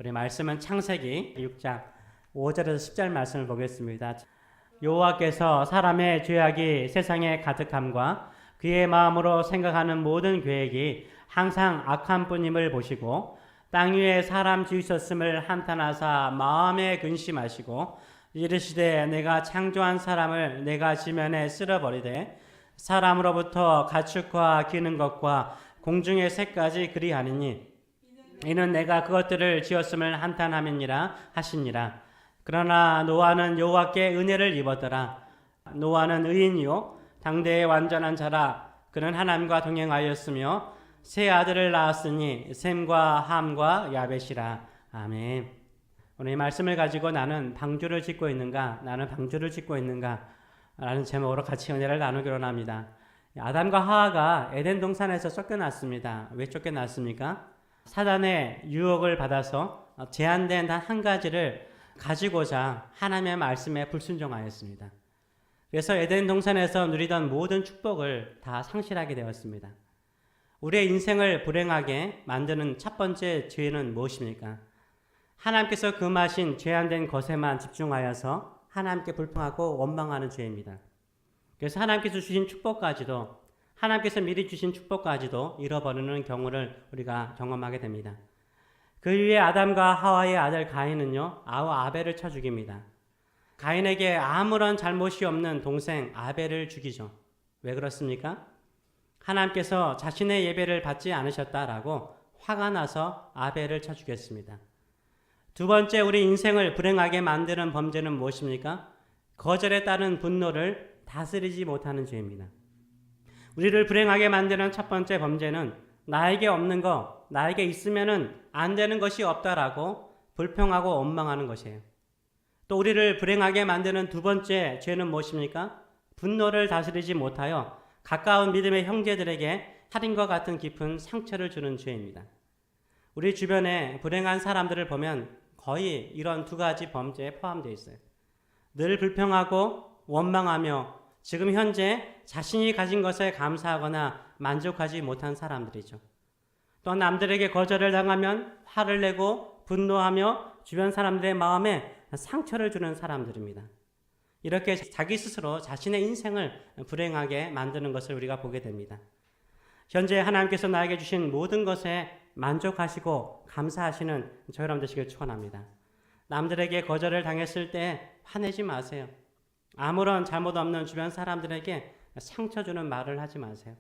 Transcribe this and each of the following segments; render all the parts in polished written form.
우리 말씀은 창세기 6장 5절에서 10절 말씀을 보겠습니다. 여호와께서 사람의 죄악이 세상에 가득함과 그의 마음으로 생각하는 모든 계획이 항상 악한 뿐임을 보시고 땅 위에 사람 지으셨음을 한탄하사 마음에 근심하시고 이르시되 내가 창조한 사람을 내가 지면에 쓸어버리되 사람으로부터 가축과 기는 것과 공중의 새까지 그리하느니 이는 내가 그것들을 지었음을 한탄함이니라 하시니라. 그러나 노아는 여호와께 은혜를 입었더라. 노아는 의인이요 당대의 완전한 자라. 그는 하나님과 동행하였으며 세 아들을 낳았으니 셈과 함과 야벳이라. 아멘. 오늘 이 말씀을 가지고 나는 방주를 짓고 있는가, 나는 방주를 짓고 있는가 라는 제목으로 같이 은혜를 나누기로 합니다. 아담과 하와가 에덴 동산에서 쫓겨났습니다. 왜 쫓겨났습니까? 사단의 유혹을 받아서 제한된 단 한 가지를 가지고자 하나님의 말씀에 불순종하였습니다. 그래서 에덴 동산에서 누리던 모든 축복을 다 상실하게 되었습니다. 우리의 인생을 불행하게 만드는 첫 번째 죄는 무엇입니까? 하나님께서 금하신 제한된 것에만 집중하여서 하나님께 불평하고 원망하는 죄입니다. 그래서 하나님께서 주신 축복까지도, 하나님께서 미리 주신 축복까지도 잃어버리는 경우를 우리가 경험하게 됩니다. 그 위에 아담과 하와의 아들 가인은요, 아벨을 쳐 죽입니다. 가인에게 아무런 잘못이 없는 동생 아벨을 죽이죠. 왜 그렇습니까? 하나님께서 자신의 예배를 받지 않으셨다라고 화가 나서 아벨을 쳐 죽였습니다. 두 번째, 우리 인생을 불행하게 만드는 범죄는 무엇입니까? 거절에 따른 분노를 다스리지 못하는 죄입니다. 우리를 불행하게 만드는 첫 번째 범죄는 나에게 없는 거, 나에게 있으면은 안 되는 것이 없다라고 불평하고 원망하는 것이에요. 또 우리를 불행하게 만드는 두 번째 죄는 무엇입니까? 분노를 다스리지 못하여 가까운 믿음의 형제들에게 살인과 같은 깊은 상처를 주는 죄입니다. 우리 주변에 불행한 사람들을 보면 거의 이런 두 가지 범죄에 포함되어 있어요. 늘 불평하고 원망하며 지금 현재 자신이 가진 것에 감사하거나 만족하지 못한 사람들이죠. 또 남들에게 거절을 당하면 화를 내고 분노하며 주변 사람들의 마음에 상처를 주는 사람들입니다. 이렇게 자기 스스로 자신의 인생을 불행하게 만드는 것을 우리가 보게 됩니다. 현재 하나님께서 나에게 주신 모든 것에 만족하시고 감사하시는 저 여러분 되시길 축원합니다. 남들에게 거절을 당했을 때 화내지 마세요. 아무런 잘못 없는 주변 사람들에게 상처 주는 말을 하지 마세요.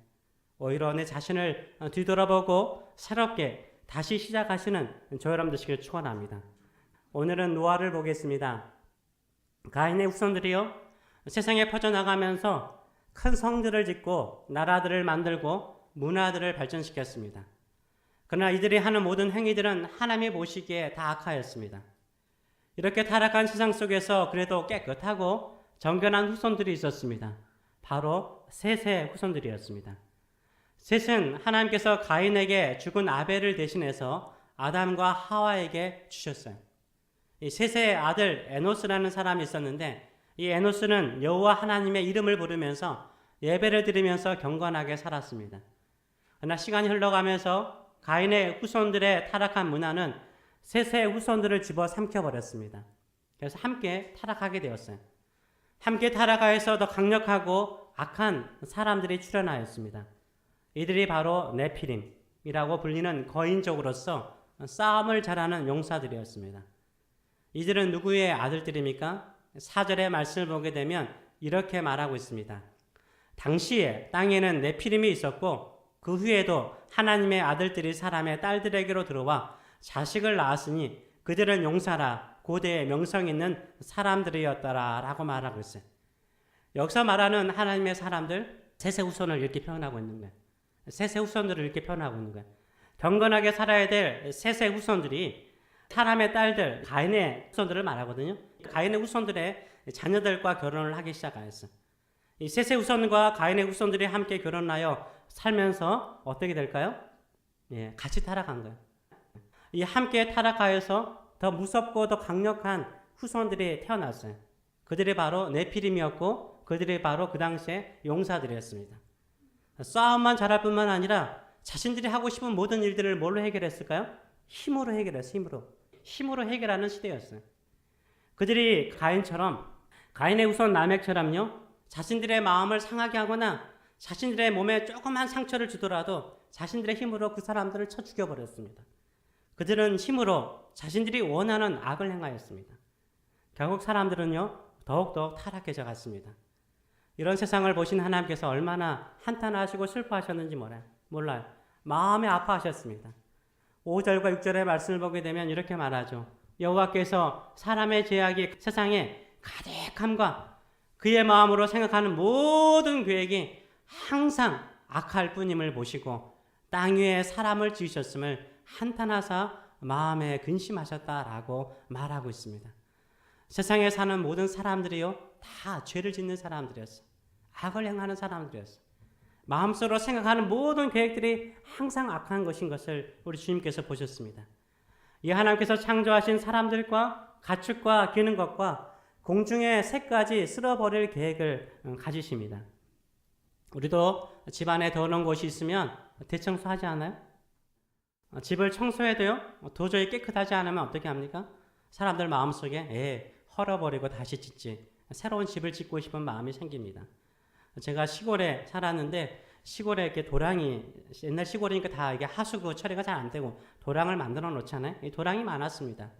오히려 내 자신을 뒤돌아보고 새롭게 다시 시작하시는 저 여러분 되시길 축원합니다. 오늘은 노아를 보겠습니다. 가인의 후손들이요, 세상에 퍼져나가면서 큰 성들을 짓고 나라들을 만들고 문화들을 발전시켰습니다. 그러나 이들이 하는 모든 행위들은 하나님이 보시기에 다 악하였습니다. 이렇게 타락한 세상 속에서 그래도 깨끗하고 정결한 후손들이 있었습니다. 바로 셋의 후손들이었습니다. 셋은 하나님께서 가인에게 죽은 아벨을 대신해서 아담과 하와에게 주셨어요. 이 셋의 아들 에노스라는 사람이 있었는데 이 에노스는 여호와 하나님의 이름을 부르면서 예배를 드리면서 경건하게 살았습니다. 그러나 시간이 흘러가면서 가인의 후손들의 타락한 문화는 셋의 후손들을 집어삼켜버렸습니다. 그래서 함께 타락하게 되었어요. 함께 타락하여서 더 강력하고 악한 사람들이 출현하였습니다. 이들이 바로 네피림이라고 불리는 거인족으로서 싸움을 잘하는 용사들이었습니다. 이들은 누구의 아들들입니까? 4절의 말씀을 보게 되면 이렇게 말하고 있습니다. 당시에 땅에는 네피림이 있었고 그 후에도 하나님의 아들들이 사람의 딸들에게로 들어와 자식을 낳았으니 그들은 용사라 고대의 명성 있는 사람들이었더라 라고 말하고 있어요. 여기서 말하는 하나님의 사람들, 셋의 후손을 이렇게 표현하고 있는 거예요. 셋의 후손들을 이렇게 표현하고 있는 거예요. 경건하게 살아야 될 셋의 후손들이 사람의 딸들, 가인의 후손들을 말하거든요. 가인의 후손들의 자녀들과 결혼을 하기 시작하였어요. 이 셋의 후손과 가인의 후손들이 함께 결혼하여 살면서 어떻게 될까요? 예, 같이 타락한 거예요. 이 함께 타락하여서 더 무섭고 더 강력한 후손들이 태어났어요. 그들이 바로 네피림이었고 그들이 바로 그 당시에 용사들이었습니다. 싸움만 잘할 뿐만 아니라 자신들이 하고 싶은 모든 일들을 뭘로 해결했을까요? 힘으로 해결했어요. 힘으로 해결하는 시대였어요. 그들이 가인의 후손 라멕처럼요, 자신들의 마음을 상하게 하거나 자신들의 몸에 조그만 상처를 주더라도 자신들의 힘으로 그 사람들을 쳐 죽여버렸습니다. 그들은 힘으로 자신들이 원하는 악을 행하였습니다. 결국 사람들은요, 더욱더 타락해져 갔습니다. 이런 세상을 보신 하나님께서 얼마나 한탄하시고 슬퍼하셨는지 몰라요. 마음이 아파하셨습니다. 5절과 6절의 말씀을 보게 되면 이렇게 말하죠. 여호와께서 사람의 죄악이 세상에 가득함과 그의 마음으로 생각하는 모든 계획이 항상 악할 뿐임을 보시고 땅 위에 사람을 지으셨음을 한탄하사 마음에 근심하셨다라고 말하고 있습니다. 세상에 사는 모든 사람들이요, 다 죄를 짓는 사람들이었어요. 악을 행하는 사람들이었어요. 마음속으로 생각하는 모든 계획들이 항상 악한 것인 것을 우리 주님께서 보셨습니다. 이 하나님께서 창조하신 사람들과 가축과 기는 것과 공중의 새까지 쓸어버릴 계획을 가지십니다. 우리도 집안에 더러운 곳이 있으면 대청소하지 않아요? 집을 청소해도요, 도저히 깨끗하지 않으면 어떻게 합니까? 사람들 마음속에 헐어버리고 다시 짓지, 새로운 집을 짓고 싶은 마음이 생깁니다. 제가 시골에 살았는데 시골에 이렇게 도랑이, 옛날 시골이니까 다 이게 하수구 처리가 잘 안 되고 도랑을 만들어 놓잖아요. 이 도랑이 많았습니다.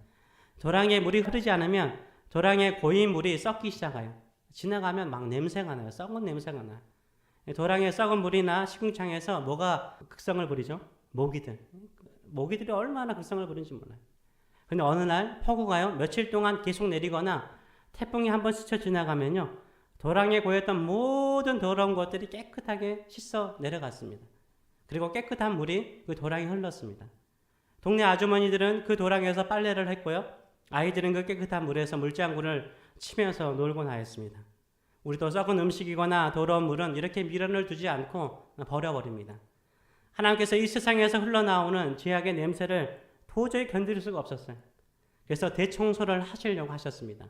도랑에 물이 흐르지 않으면 도랑에 고인 물이 썩기 시작해요. 지나가면 막 냄새가 나요. 썩은 냄새가 나요. 도랑에 썩은 물이나 시궁창에서 뭐가 극성을 부리죠? 모기들이 얼마나 극성을 부리는지 몰라요. 근데 어느 날 폭우가요, 며칠 동안 계속 내리거나 태풍이 한번 스쳐 지나가면요, 도랑에 고였던 모든 더러운 것들이 깨끗하게 씻어 내려갔습니다. 그리고 깨끗한 물이 그 도랑에 흘렀습니다. 동네 아주머니들은 그 도랑에서 빨래를 했고요, 아이들은 그 깨끗한 물에서 물장구를 치면서 놀곤 하였습니다. 우리도 썩은 음식이거나 더러운 물은 이렇게 미련을 두지 않고 버려버립니다. 하나님께서 이 세상에서 흘러나오는 죄악의 냄새를 도저히 견딜 수가 없었어요. 그래서 대청소를 하시려고 하셨습니다.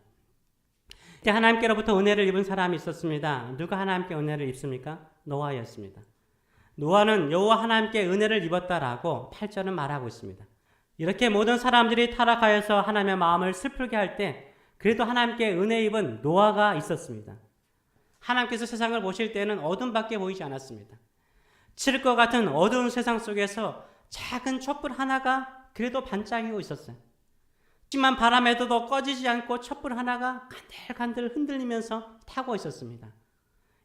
그때 하나님께로부터 은혜를 입은 사람이 있었습니다. 누가 하나님께 은혜를 입습니까? 노아였습니다. 노아는 여호와 하나님께 은혜를 입었다라고 8절은 말하고 있습니다. 이렇게 모든 사람들이 타락하여서 하나님의 마음을 슬프게 할 때 그래도 하나님께 은혜 입은 노아가 있었습니다. 하나님께서 세상을 보실 때는 어둠밖에 보이지 않았습니다. 칠흑 것 같은 어두운 세상 속에서 작은 촛불 하나가 그래도 반짝이고 있었어요. 심한 바람에도 꺼지지 않고 촛불 하나가 간들간들 흔들리면서 타고 있었습니다.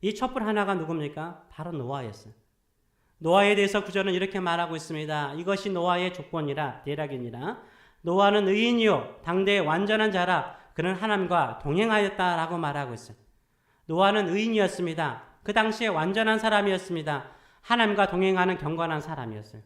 이 촛불 하나가 누굽니까? 바로 노아였어요. 노아에 대해서 구절은 이렇게 말하고 있습니다. 이것이 노아의 조건이라 대략이니라. 노아는 의인이요 당대의 완전한 자라 그는 하나님과 동행하였다라고 말하고 있어요. 노아는 의인이었습니다. 그 당시에 완전한 사람이었습니다. 하나님과 동행하는 경건한 사람이었어요.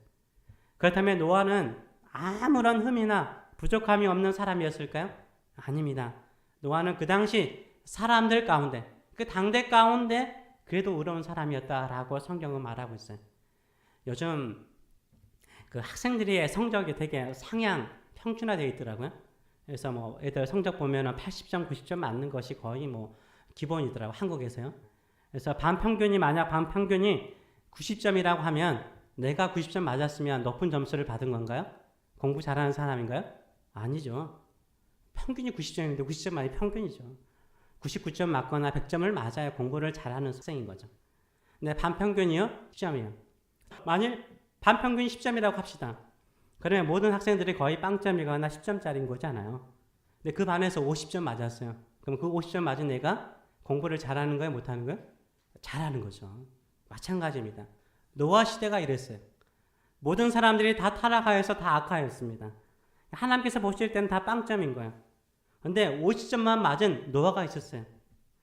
그렇다면 노아는 아무런 흠이나 부족함이 없는 사람이었을까요? 아닙니다. 노아는 그 당시 사람들 가운데, 그 당대 가운데 그래도 의로운 사람이었다라고 성경은 말하고 있어요. 요즘 그 학생들의 성적이 되게 상향 평준화되어 있더라고요. 그래서 뭐 애들 성적 보면은 80점, 90점 맞는 것이 거의 뭐 기본이더라고요. 한국에서요. 그래서 만약 반평균이 90점이라고 하면 내가 90점 맞았으면 높은 점수를 받은 건가요? 공부 잘하는 사람인가요? 아니죠. 평균이 90점인데 90점만이 평균이죠. 99점 맞거나 100점을 맞아야 공부를 잘하는 학생인 거죠. 근데 반평균이요? 10점이요. 만일 반평균이 10점이라고 합시다. 그러면 모든 학생들이 거의 빵점이거나 10점짜리인 거잖아요. 근데 그 반에서 50점 맞았어요. 그럼 그 50점 맞은 애가 공부를 잘하는 거예요? 못하는 거예요? 잘하는 거죠. 마찬가지입니다. 노아 시대가 이랬어요. 모든 사람들이 다 타락하여서 다 악하였습니다. 하나님께서 보실 때는 다 빵점인 거예요. 그런데 50점만 맞은 노아가 있었어요.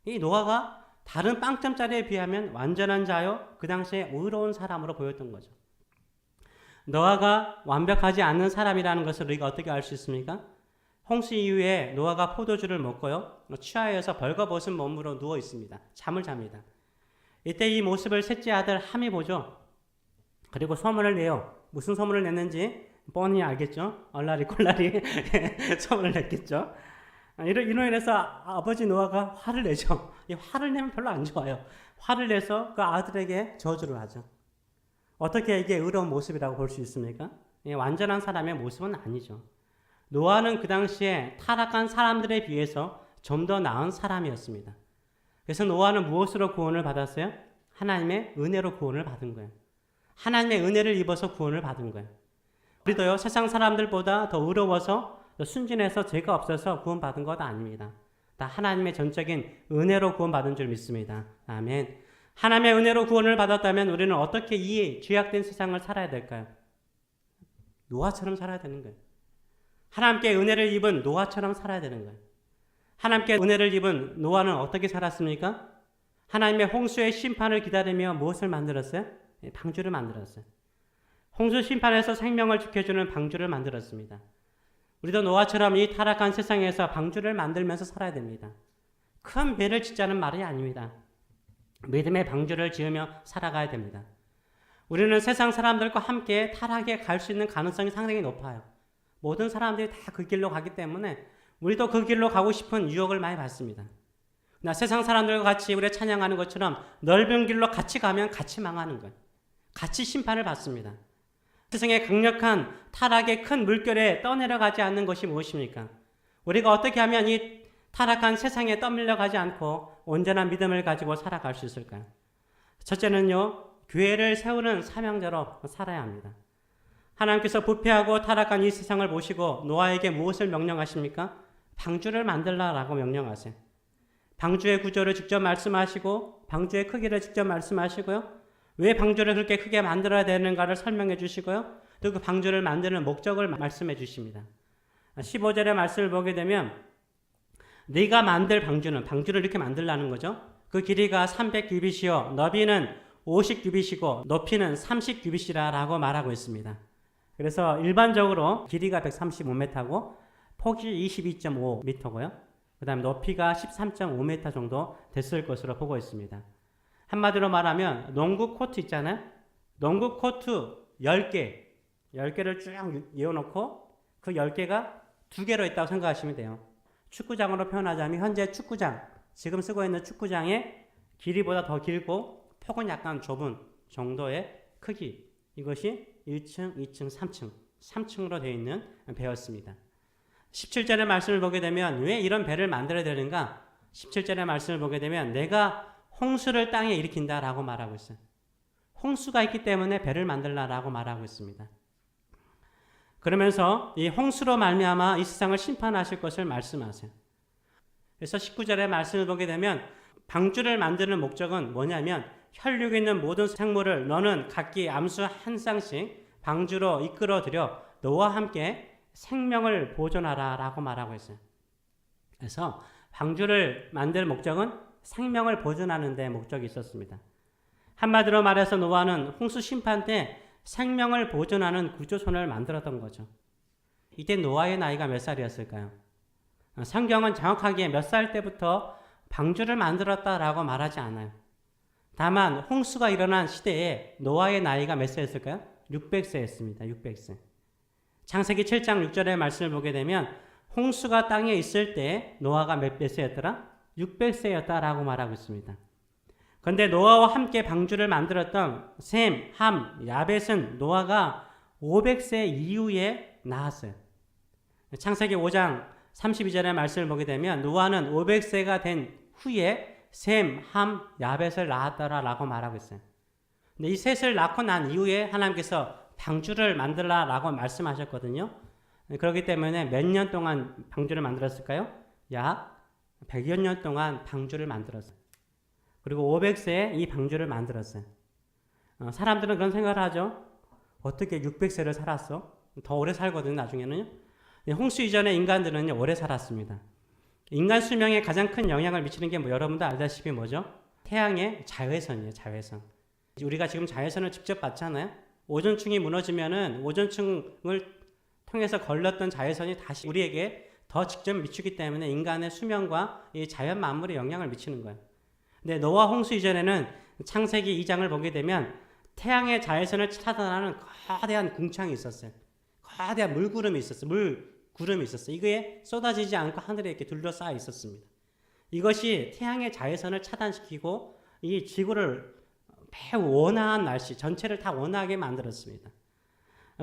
이 노아가 다른 빵점짜리에 비하면 완전한 자요, 그 당시에 의로운 사람으로 보였던 거죠. 노아가 완벽하지 않는 사람이라는 것을 우리가 어떻게 알 수 있습니까? 홍수 이후에 노아가 포도주를 먹고요, 취하여서 벌거벗은 몸으로 누워 있습니다. 잠을 잡니다. 이때 이 모습을 셋째 아들 함이 보죠. 그리고 소문을 내요. 무슨 소문을 냈는지 뻔히 알겠죠? 얼라리 콜라리 소문을 냈겠죠. 이로 인해서 아버지 노아가 화를 내죠. 이 화를 내면 별로 안 좋아요. 화를 내서 그 아들에게 저주를 하죠. 어떻게 이게 의로운 모습이라고 볼 수 있습니까? 완전한 사람의 모습은 아니죠. 노아는 그 당시에 타락한 사람들에 비해서 좀 더 나은 사람이었습니다. 그래서 노아는 무엇으로 구원을 받았어요? 하나님의 은혜로 구원을 받은 거예요. 하나님의 은혜를 입어서 구원을 받은 거예요. 우리도요, 세상 사람들보다 더 의로워서 더 순진해서 죄가 없어서 구원받은 것 아닙니다. 다 하나님의 전적인 은혜로 구원받은 줄 믿습니다. 아멘. 하나님의 은혜로 구원을 받았다면 우리는 어떻게 이 죄악된 세상을 살아야 될까요? 노아처럼 살아야 되는 거예요. 하나님께 은혜를 입은 노아처럼 살아야 되는 거예요. 하나님께 은혜를 입은 노아는 어떻게 살았습니까? 하나님의 홍수의 심판을 기다리며 무엇을 만들었어요? 방주를 만들었어요. 홍수 심판에서 생명을 지켜주는 방주를 만들었습니다. 우리도 노아처럼 이 타락한 세상에서 방주를 만들면서 살아야 됩니다. 큰 배를 짓자는 말이 아닙니다. 믿음의 방주를 지으며 살아가야 됩니다. 우리는 세상 사람들과 함께 타락에 갈 수 있는 가능성이 상당히 높아요. 모든 사람들이 다 그 길로 가기 때문에 우리도 그 길로 가고 싶은 유혹을 많이 받습니다. 나 세상 사람들과 같이 우리가 찬양하는 것처럼 넓은 길로 같이 가면 같이 망하는 거예요. 같이 심판을 받습니다. 세상의 강력한 타락의 큰 물결에 떠내려가지 않는 것이 무엇입니까? 우리가 어떻게 하면 이 타락한 세상에 떠밀려가지 않고 온전한 믿음을 가지고 살아갈 수 있을까요? 첫째는요, 교회를 세우는 사명자로 살아야 합니다. 하나님께서 부패하고 타락한 이 세상을 보시고 노아에게 무엇을 명령하십니까? 방주를 만들라라고 명령하세요. 방주의 구조를 직접 말씀하시고 방주의 크기를 직접 말씀하시고요. 왜 방주를 그렇게 크게 만들어야 되는가를 설명해 주시고요. 또 그 방주를 만드는 목적을 말씀해 주십니다. 15절의 말씀을 보게 되면 네가 만들 방주를 이렇게 만들라는 거죠. 그 길이가 300규빗이요 너비는 50규빗이고 높이는 30규빗이라고 말하고 있습니다. 그래서 일반적으로 길이가 135m고 폭이 22.5m고요. 그 다음에 높이가 13.5m 정도 됐을 것으로 보고 있습니다. 한마디로 말하면 농구 코트 있잖아요. 농구 코트 10개를 쭉 이어놓고 그 10개가 2개로 있다고 생각하시면 돼요. 축구장으로 표현하자면 현재 축구장, 지금 쓰고 있는 축구장의 길이보다 더 길고 폭은 약간 좁은 정도의 크기. 이것이 1층, 2층, 3층으로 되어 있는 배였습니다. 17절의 말씀을 보게 되면 왜 이런 배를 만들어야 되는가? 17절의 말씀을 보게 되면 내가 홍수를 땅에 일으킨다라고 말하고 있어요. 홍수가 있기 때문에 배를 만들라라고 말하고 있습니다. 그러면서 이 홍수로 말미암아 이 세상을 심판하실 것을 말씀하세요. 그래서 19절의 말씀을 보게 되면 방주를 만드는 목적은 뭐냐면 혈육에 있는 모든 생물을 너는 각기 암수 한 쌍씩 방주로 이끌어들여 너와 함께 생명을 보존하라 라고 말하고 있어요. 그래서 방주를 만들 목적은 생명을 보존하는 데 목적이 있었습니다. 한마디로 말해서 노아는 홍수 심판 때 생명을 보존하는 구조선을 만들었던 거죠. 이때 노아의 나이가 몇 살이었을까요? 성경은 정확하게 몇 살 때부터 방주를 만들었다라고 말하지 않아요. 다만 홍수가 일어난 시대에 노아의 나이가 몇 세였을까요? 600세였습니다. 600세. 창세기 7장 6절의 말씀을 보게 되면 홍수가 땅에 있을 때 노아가 몇 세였더라? 600세였다라고 말하고 있습니다. 그런데 노아와 함께 방주를 만들었던 셈, 함, 야벳은 노아가 500세 이후에 낳았어요. 창세기 5장 32절의 말씀을 보게 되면 노아는 500세가 된 후에 셈, 함, 야벳을 낳았더라라고 말하고 있어요. 근데 이 셋을 낳고 난 이후에 하나님께서 방주를 만들라라고 말씀하셨거든요. 그렇기 때문에 몇 년 동안 방주를 만들었을까요? 약 100여 년 동안 방주를 만들었어요. 그리고 500세에 이 방주를 만들었어요. 사람들은 그런 생각을 하죠. 어떻게 600세를 살았어? 더 오래 살거든요, 나중에는요. 홍수 이전에 인간들은 오래 살았습니다. 인간 수명에 가장 큰 영향을 미치는 게 여러분도 알다시피 뭐죠? 태양의 자외선이에요, 자외선. 우리가 지금 자외선을 직접 받잖아요. 오존층이 무너지면은 오존층을 통해서 걸렸던 자외선이 다시 우리에게 더 직접 미치기 때문에 인간의 수명과 이 자연 만물에 영향을 미치는 거예요. 근데 노아 홍수 이전에는 창세기 2장을 보게 되면 태양의 자외선을 차단하는 거대한 궁창이 있었어요. 거대한 물구름이 있었어요. 물구름이 있었어요. 이거에 쏟아지지 않고 하늘에 이렇게 둘러싸여 있었습니다. 이것이 태양의 자외선을 차단시키고 이 지구를 매우 온화한 날씨 전체를 다 온화하게 만들었습니다.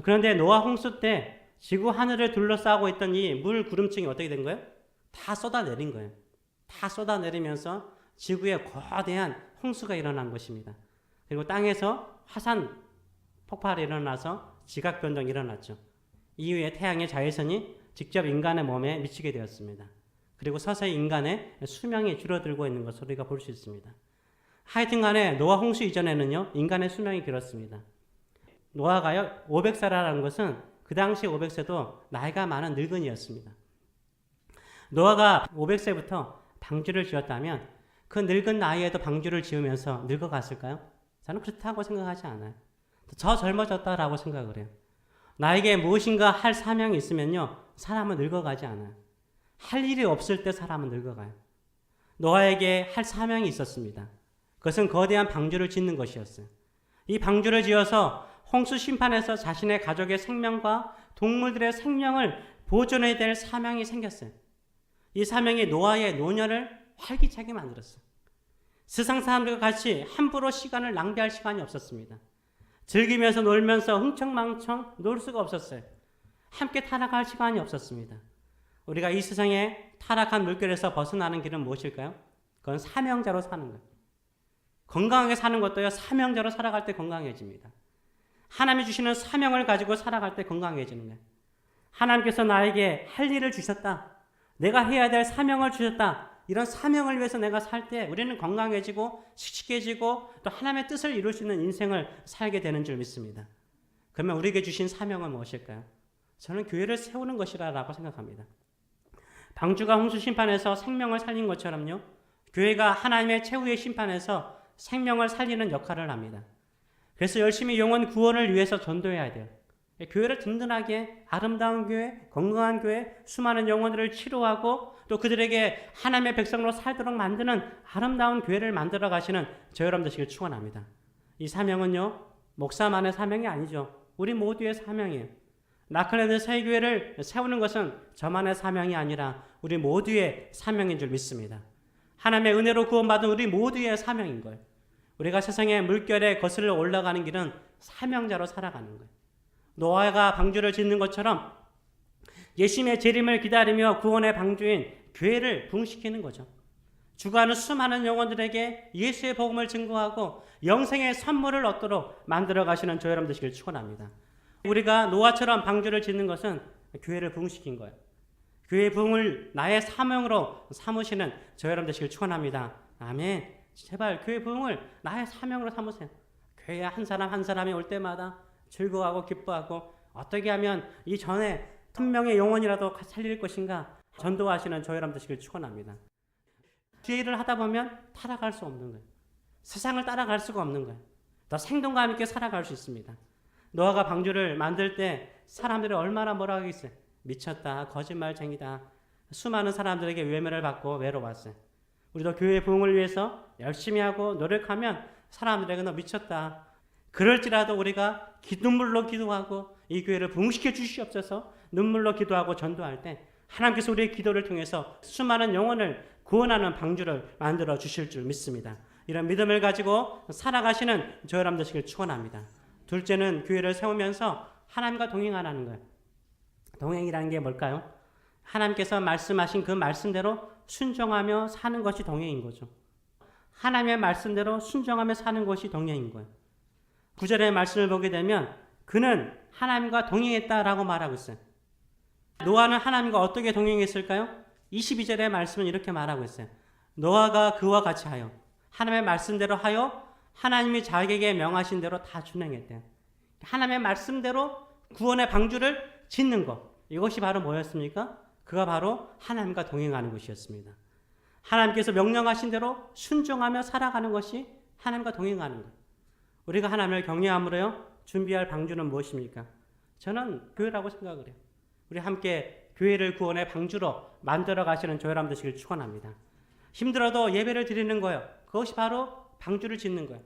그런데 노아 홍수 때 지구 하늘을 둘러싸고 있던 이 물 구름층이 어떻게 된 거예요? 다 쏟아내린 거예요. 다 쏟아내리면서 지구에 거대한 홍수가 일어난 것입니다. 그리고 땅에서 화산 폭발이 일어나서 지각 변동이 일어났죠. 이후에 태양의 자외선이 직접 인간의 몸에 미치게 되었습니다. 그리고 서서히 인간의 수명이 줄어들고 있는 것을 우리가 볼 수 있습니다. 하여튼 간에 노아 홍수 이전에는요, 인간의 수명이 길었습니다. 노아가요, 500세라는 것은 그 당시 500세도 나이가 많은 늙은이였습니다. 노아가 500세부터 방주를 지었다면 그 늙은 나이에도 방주를 지으면서 늙어갔을까요? 저는 그렇다고 생각하지 않아요. 더 젊어졌다라고 생각을 해요. 나에게 무엇인가 할 사명이 있으면요, 사람은 늙어가지 않아요. 할 일이 없을 때 사람은 늙어가요. 노아에게 할 사명이 있었습니다. 그것은 거대한 방주를 짓는 것이었어요. 이 방주를 지어서 홍수 심판에서 자신의 가족의 생명과 동물들의 생명을 보존해야 될 사명이 생겼어요. 이 사명이 노아의 노년을 활기차게 만들었어요. 세상 사람들과 같이 함부로 시간을 낭비할 시간이 없었습니다. 즐기면서 놀면서 흥청망청 놀 수가 없었어요. 함께 타락할 시간이 없었습니다. 우리가 이 세상에 타락한 물결에서 벗어나는 길은 무엇일까요? 그건 사명자로 사는 거예요. 건강하게 사는 것도요, 사명자로 살아갈 때 건강해집니다. 하나님이 주시는 사명을 가지고 살아갈 때 건강해지는 거예요. 하나님께서 나에게 할 일을 주셨다. 내가 해야 될 사명을 주셨다. 이런 사명을 위해서 내가 살 때 우리는 건강해지고 씩씩해지고 또 하나님의 뜻을 이룰 수 있는 인생을 살게 되는 줄 믿습니다. 그러면 우리에게 주신 사명은 무엇일까요? 저는 교회를 세우는 것이라고 생각합니다. 방주가 홍수 심판에서 생명을 살린 것처럼요, 교회가 하나님의 최후의 심판에서 생명을 살리는 역할을 합니다. 그래서 열심히 영혼 구원을 위해서 전도해야 돼요. 교회를 든든하게 아름다운 교회, 건강한 교회, 수많은 영혼들을 치료하고 또 그들에게 하나님의 백성으로 살도록 만드는 아름다운 교회를 만들어 가시는 저 여러분 되시길 축원합니다. 이 사명은요, 목사만의 사명이 아니죠. 우리 모두의 사명이에요. 라클랜드 새교회를 세우는 것은 저만의 사명이 아니라 우리 모두의 사명인 줄 믿습니다. 하나님의 은혜로 구원받은 우리 모두의 사명인 거예요. 우리가 세상의 물결에 거슬러 올라가는 길은 사명자로 살아가는 거예요. 노아가 방주를 짓는 것처럼 예수님의 재림을 기다리며 구원의 방주인 교회를 부흥시키는 거죠. 주가는 수많은 영혼들에게 예수의 복음을 증거하고 영생의 선물을 얻도록 만들어 가시는 저 여러분 되시길 축원합니다. 우리가 노아처럼 방주를 짓는 것은 교회를 부흥시킨 거예요. 교회의 부흥을 나의 사명으로 삼으시는 저 여러분 되시길 축원합니다. 아멘. 제발 교회 부흥을 나의 사명으로 삼으세요. 교회에 한 사람 한 사람이 올 때마다 즐거워하고 기뻐하고 어떻게 하면 이 전에 1000명의 영혼이라도 살릴 것인가 전도하시는 저 여러분 되시길 축원합니다. 교회를 하다 보면 타락할 수 없는 거예요. 세상을 따라갈 수가 없는 거예요. 더 생동감 있게 살아갈 수 있습니다. 노아가 방주를 만들 때 사람들이 얼마나 뭐라 하겠어요. 미쳤다, 거짓말쟁이다. 수많은 사람들에게 외면을 받고 외로웠어요. 우리도 교회 부흥을 위해서 열심히 하고 노력하면 사람들에게 너 미쳤다. 그럴지라도 우리가 눈물로 기도하고 이 교회를 부흥시켜 주시옵소서 눈물로 기도하고 전도할 때 하나님께서 우리의 기도를 통해서 수많은 영혼을 구원하는 방주를 만들어 주실 줄 믿습니다. 이런 믿음을 가지고 살아가시는 저 여러분 되시길 축원합니다. 둘째는 교회를 세우면서 하나님과 동행하라는 거예요. 동행이라는 게 뭘까요? 하나님께서 말씀하신 그 말씀대로 순종하며 사는 것이 동행인 거죠. 하나님의 말씀대로 순종하며 사는 것이 동행인 거예요. 9절의 말씀을 보게 되면 그는 하나님과 동행했다라고 말하고 있어요. 노아는 하나님과 어떻게 동행했을까요? 22절의 말씀은 이렇게 말하고 있어요. 노아가 그와 같이 하여 하나님의 말씀대로 하여 하나님이 자기에게 명하신 대로 다 준행했대요. 하나님의 말씀대로 구원의 방주를 짓는 것. 이것이 바로 뭐였습니까? 그가 바로 하나님과 동행하는 것이었습니다. 하나님께서 명령하신 대로 순종하며 살아가는 것이 하나님과 동행하는 것. 우리가 하나님을 경외함으로요 준비할 방주는 무엇입니까? 저는 교회라고 생각을 해요. 우리 함께 교회를 구원의 방주로 만들어 가시는 저 여러분 되시길 축원합니다. 힘들어도 예배를 드리는 거예요. 그것이 바로 방주를 짓는 거예요.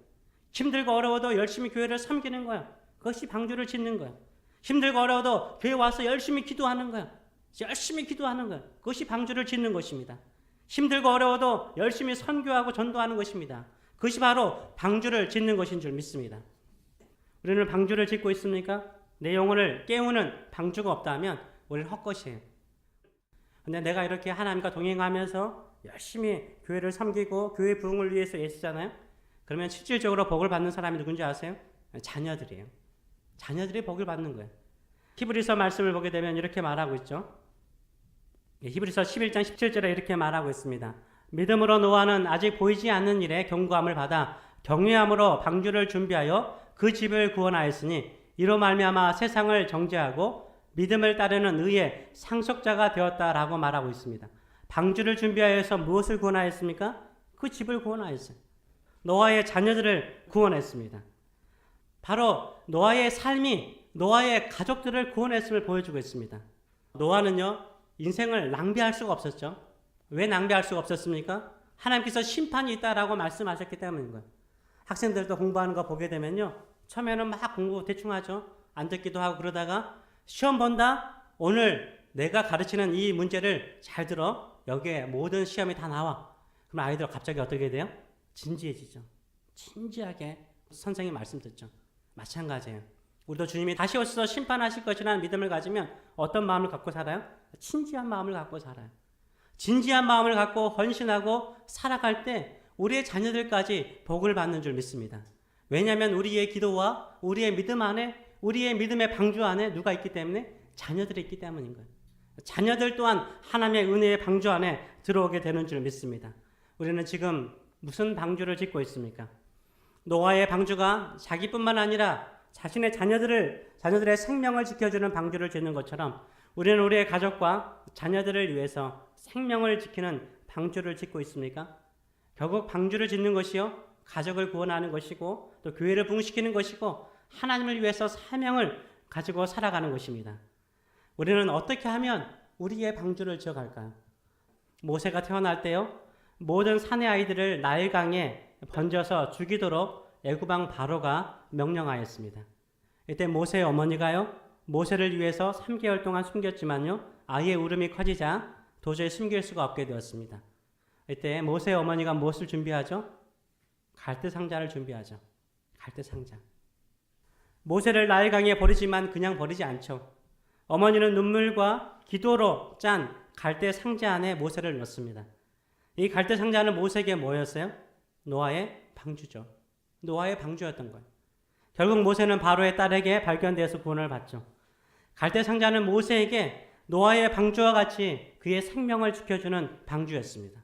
힘들고 어려워도 열심히 교회를 섬기는 거예요. 그것이 방주를 짓는 거예요. 힘들고 어려워도 교회 와서 열심히 기도하는 거예요. 열심히 기도하는 거예요. 그것이 방주를 짓는 것입니다. 힘들고 어려워도 열심히 선교하고 전도하는 것입니다. 그것이 바로 방주를 짓는 것인 줄 믿습니다. 우리는 방주를 짓고 있습니까? 내 영혼을 깨우는 방주가 없다면 우리는 헛것이에요. 근데 내가 이렇게 하나님과 동행하면서 열심히 교회를 섬기고 교회 부흥을 위해서 애쓰잖아요. 그러면 실질적으로 복을 받는 사람이 누군지 아세요? 자녀들이에요. 자녀들이 복을 받는 거예요. 히브리서 말씀을 보게 되면 이렇게 말하고 있죠. 히브리서 11장 17절에 이렇게 말하고 있습니다. 믿음으로 노아는 아직 보이지 않는 일에 경고함을 받아 경외함으로 방주를 준비하여 그 집을 구원하였으니 이로 말미암아 세상을 정죄하고 믿음을 따르는 의의 상속자가 되었다라고 말하고 있습니다. 방주를 준비하여서 무엇을 구원하였습니까? 그 집을 구원하였어요. 노아의 자녀들을 구원했습니다. 바로 노아의 삶이 노아의 가족들을 구원했음을 보여주고 있습니다. 노아는요, 인생을 낭비할 수가 없었죠. 왜 낭비할 수가 없었습니까? 하나님께서 심판이 있다라고 말씀하셨기 때문인 거예요. 학생들도 공부하는 거 보게 되면요, 처음에는 막 공부 대충 하죠. 안 듣기도 하고 그러다가 시험 본다? 오늘 내가 가르치는 이 문제를 잘 들어. 여기에 모든 시험이 다 나와. 그럼 아이들 갑자기 어떻게 돼요? 진지해지죠. 진지하게 선생님 말씀 듣죠. 마찬가지예요. 우리도 주님이 다시 오셔서 심판하실 것이라는 믿음을 가지면 어떤 마음을 갖고 살아요? 진지한 마음을 갖고 살아요. 진지한 마음을 갖고 헌신하고 살아갈 때 우리의 자녀들까지 복을 받는 줄 믿습니다. 왜냐하면 우리의 기도와 우리의 믿음 안에, 우리의 믿음의 방주 안에 누가 있기 때문에? 자녀들이 있기 때문인 거예요. 자녀들 또한 하나님의 은혜의 방주 안에 들어오게 되는 줄 믿습니다. 우리는 지금 무슨 방주를 짓고 있습니까? 노아의 방주가 자기뿐만 아니라 자신의 자녀들의 생명을 지켜주는 방주를 짓는 것처럼 우리는 우리의 가족과 자녀들을 위해서 생명을 지키는 방주를 짓고 있습니까? 결국 방주를 짓는 것이요, 가족을 구원하는 것이고 또 교회를 부흥시키는 것이고 하나님을 위해서 사명을 가지고 살아가는 것입니다. 우리는 어떻게 하면 우리의 방주를 지어갈까요? 모세가 태어날 때요, 모든 사내 아이들을 나일강에 번져서 죽이도록 애굽왕 바로가 명령하였습니다. 이때 모세의 어머니가요, 모세를 위해서 3개월 동안 숨겼지만요, 아이의 울음이 커지자 도저히 숨길 수가 없게 되었습니다. 이때 모세의 어머니가 무엇을 준비하죠? 갈대 상자를 준비하죠. 갈대 상자. 모세를 나일강에 버리지만 그냥 버리지 않죠. 어머니는 눈물과 기도로 짠 갈대 상자 안에 모세를 넣습니다. 이 갈대 상자는 모세에게 뭐였어요? 노아의 방주죠. 노아의 방주였던 거예요. 결국 모세는 바로의 딸에게 발견되어서 구원을 받죠. 갈대 상자는 모세에게 노아의 방주와 같이 그의 생명을 지켜주는 방주였습니다.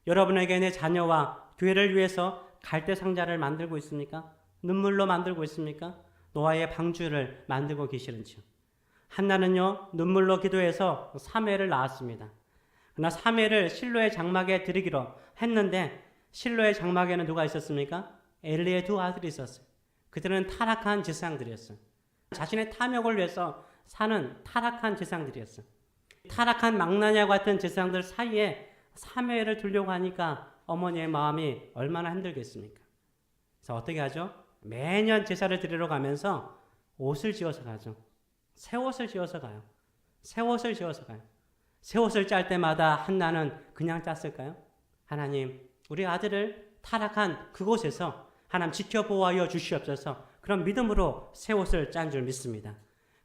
여러분에게 내 자녀와 교회를 위해서 갈대 상자를 만들고 있습니까? 눈물로 만들고 있습니까? 노아의 방주를 만들고 계시는지요? 한나는요, 눈물로 기도해서 3회를 낳았습니다. 그러나 3회를 실로의 장막에 드리기로 했는데 실로의 장막에는 누가 있었습니까? 엘리의 2 아들이 있었어요. 그들은 타락한 제사장들이었어요. 자신의 탐욕을 위해서 사는 타락한 제사장들이었어요. 타락한 망나니와 같은 제사장들 사이에 3회를 두려고 하니까 어머니의 마음이 얼마나 힘들겠습니까? 그래서 어떻게 하죠? 매년 제사를 드리러 가면서 옷을 지어서 가죠. 새 옷을 지어서 가요. 새 옷을 지어서 가요. 새 옷을 짤 때마다 한나는 그냥 짰을까요? 하나님, 우리 아들을 타락한 그곳에서 하나님 지켜보아여 주시옵소서. 그런 믿음으로 새 옷을 짠 줄 믿습니다.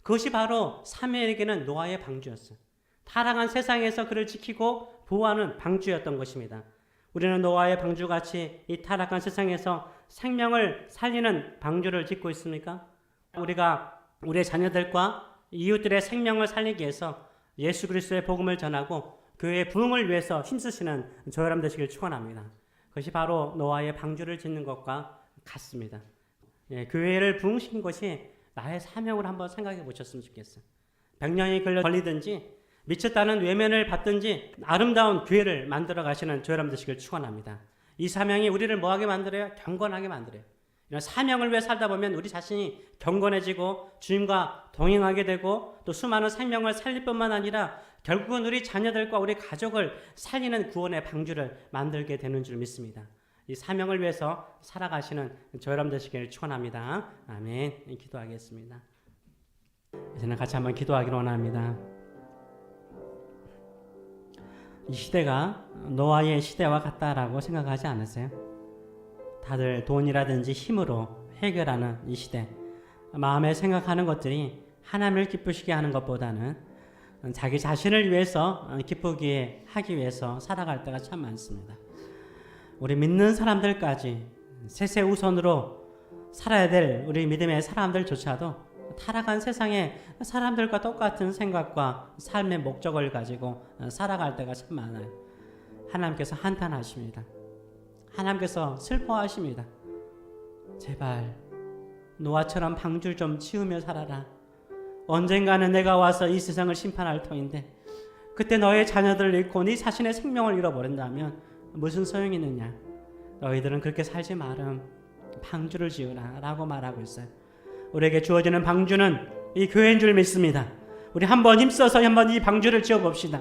그것이 바로 사무엘에게는 노아의 방주였어요. 타락한 세상에서 그를 지키고 보호하는 방주였던 것입니다. 우리는 노아의 방주같이 이 타락한 세상에서 생명을 살리는 방주를 짓고 있습니까? 우리가 우리의 자녀들과 이웃들의 생명을 살리기 위해서 예수 그리스도의 복음을 전하고 교회의 부흥을 위해서 힘쓰시는 저 여러분 되시길 축원합니다. 그것이 바로 노아의 방주를 짓는 것과 같습니다. 교회를 부흥시킨 것이 나의 사명을 한번 생각해 보셨으면 좋겠어요. 100년이 걸리든지 미쳤다는 외면을 받든지 아름다운 교회를 만들어 가시는 저 여러분 되시길 축원합니다. 이 사명이 우리를 뭐하게 만들어요? 경건하게 만들어요. 이런 사명을 위해 살다 보면 우리 자신이 경건해지고 주님과 동행하게 되고 또 수많은 생명을 살릴 뿐만 아니라 결국은 우리 자녀들과 우리 가족을 살리는 구원의 방주를 만들게 되는 줄 믿습니다. 이 사명을 위해서 살아가시는 저 여러분 되시기를 축원합니다. 아멘. 기도하겠습니다. 이제는 같이 한번 기도하기를 원합니다. 이 시대가 노아의 시대와 같다라고 생각하지 않으세요? 다들 돈이라든지 힘으로 해결하는 이 시대, 마음에 생각하는 것들이 하나님을 기쁘시게 하는 것보다는 자기 자신을 위해서 기쁘게 하기 위해서 살아갈 때가 참 많습니다. 우리 믿는 사람들까지 세세우선으로 살아야 될 우리 믿음의 사람들조차도 타락한 세상에 사람들과 똑같은 생각과 삶의 목적을 가지고 살아갈 때가 참 많아요. 하나님께서 한탄하십니다. 하나님께서 슬퍼하십니다. 제발 노아처럼 방주를 좀 치우며 살아라. 언젠가는 내가 와서 이 세상을 심판할 터인데 그때 너의 자녀들을 잃고 네 자신의 생명을 잃어버린다면 무슨 소용이 있느냐. 너희들은 그렇게 살지 마렴. 방주를 지으라 라고 말하고 있어요. 우리에게 주어지는 방주는 이 교회인 줄 믿습니다. 우리 한번 힘써서 한번 이 방주를 지어봅시다.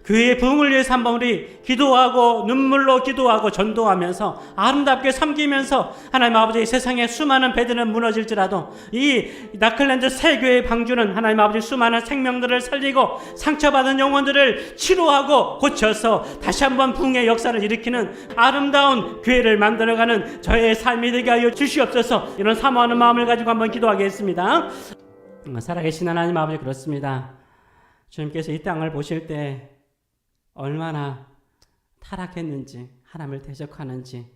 교회의 부흥을 위해서 한번 우리 기도하고 눈물로 기도하고 전도하면서 아름답게 섬기면서 하나님 아버지 세상에 수많은 배들은 무너질지라도 이 나클랜드 새 교회의 방주는 하나님 아버지 수많은 생명들을 살리고 상처받은 영혼들을 치료하고 고쳐서 다시 한번 부흥의 역사를 일으키는 아름다운 교회를 만들어가는 저의 삶이 되게 하여 주시옵소서. 이런 사모하는 마음을 가지고 한번 기도하겠습니다. 살아계신 하나님 아버지, 그렇습니다. 주님께서 이 땅을 보실 때 얼마나 타락했는지, 하나님을 대적하는지,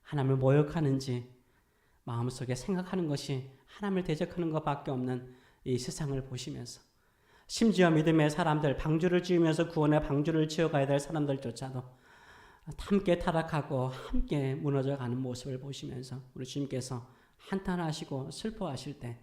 하나님을 모욕하는지 마음속에 생각하는 것이 하나님을 대적하는 것밖에 없는 이 세상을 보시면서 심지어 믿음의 사람들, 방주를 지으면서 구원의 방주를 지어가야 될 사람들조차도 함께 타락하고 함께 무너져가는 모습을 보시면서 우리 주님께서 한탄하시고 슬퍼하실 때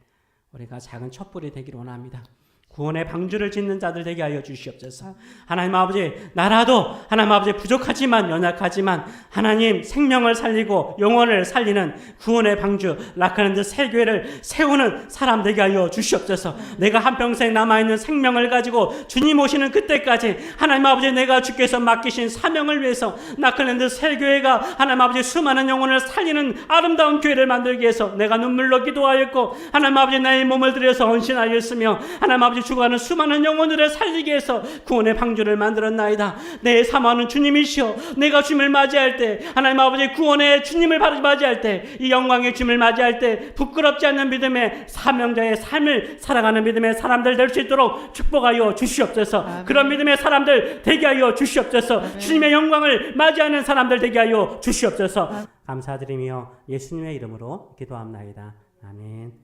우리가 작은 촛불이 되기를 원합니다. 구원의 방주를 짓는 자들 되게 하여 주시옵소서. 하나님 아버지, 나라도 하나님 아버지 부족하지만 연약하지만 하나님 생명을 살리고 영혼을 살리는 구원의 방주 라클랜드 새 교회를 세우는 사람 되게 하여 주시옵소서. 내가 한평생 남아있는 생명을 가지고 주님 오시는 그때까지 하나님 아버지, 내가 주께서 맡기신 사명을 위해서 나클랜드 새 교회가 하나님 아버지 수많은 영혼을 살리는 아름다운 교회를 만들기 위해서 내가 눈물로 기도하였고 하나님 아버지 나의 몸을 들여서 헌신하였으며 하나님 아버지 죽어가는 수많은 영혼들을 살리기 위해서 구원의 방주를 만들었나이다. 내 사모하는 주님이시여, 내가 주님을 맞이할 때 하나님 아버지 구원의 주님을 맞이할 때 이 영광의 주님을 맞이할 때 부끄럽지 않는 믿음의 사명자의 삶을 살아가는 믿음의 사람들 될 수 있도록 축복하여 주시옵소서. 아멘. 그런 믿음의 사람들 되게 하여 주시옵소서. 아멘. 주님의 영광을 맞이하는 사람들 되게 하여 주시옵소서. 감사드리며 예수님의 이름으로 기도합나이다. 아멘.